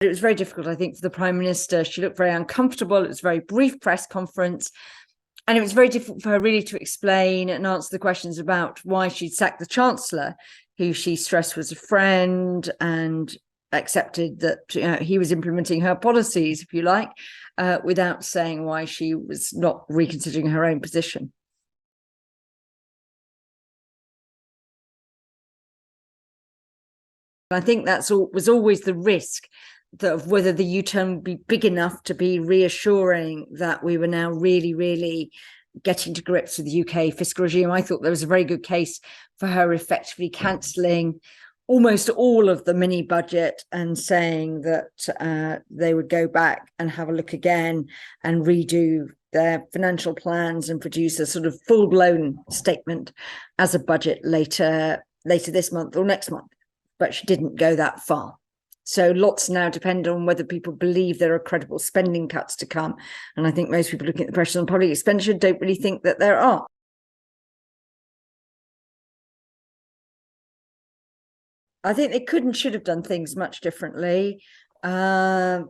It was very difficult, I think, for the Prime Minister. She looked very uncomfortable. It was a very brief press conference. And it was very difficult for her really to explain and answer the questions about why she'd sacked the Chancellor, who she stressed was a friend and accepted that he was implementing her policies, if you like, without saying why she was not reconsidering her own position. I think was always the risk of whether the U-turn would be big enough to be reassuring that we were now really, really getting to grips with the UK fiscal regime. I thought there was a very good case for her effectively cancelling almost all of the mini budget and saying that they would go back and have a look again and redo their financial plans and produce a sort of full-blown statement as a budget later this month or next month. But she didn't go that far. So lots now depend on whether people believe there are credible spending cuts to come. And I think most people looking at the pressure on public expenditure don't really think that there are. I think they could and should have done things much differently. I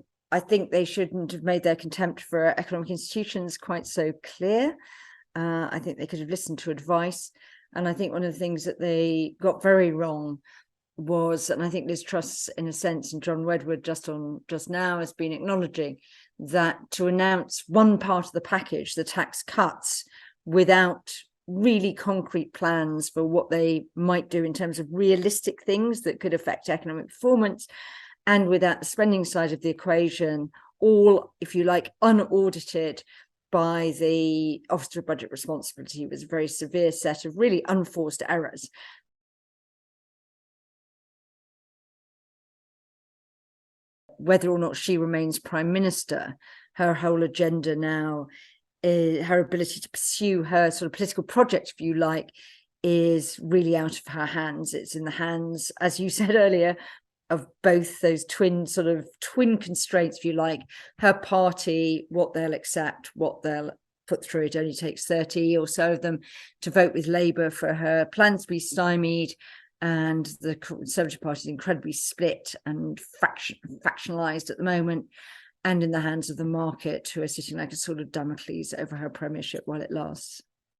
think they shouldn't have made their contempt for economic institutions quite so clear. I think they could have listened to advice. And I think one of the things that they got very wrong was, and I think Liz Truss, in a sense, and John Wedgwood just now has been acknowledging that to announce one part of the package, the tax cuts, without really concrete plans for what they might do in terms of realistic things that could affect economic performance, and without the spending side of the equation, all, if you like, unaudited by the Office of Budget Responsibility, was a very severe set of really unforced errors. Whether or not she remains Prime Minister, her whole agenda now, her ability to pursue her sort of political project, if you like, is really out of her hands. It's in the hands, as you said earlier, of both those twin constraints, if you like, her party, what they'll accept, what they'll put through. It only takes 30 or so of them to vote with Labour for her plans to be stymied. And the Conservative Party is incredibly split and factionalized at the moment, and in the hands of the market, who are sitting like a sort of Damocles over her premiership while it lasts.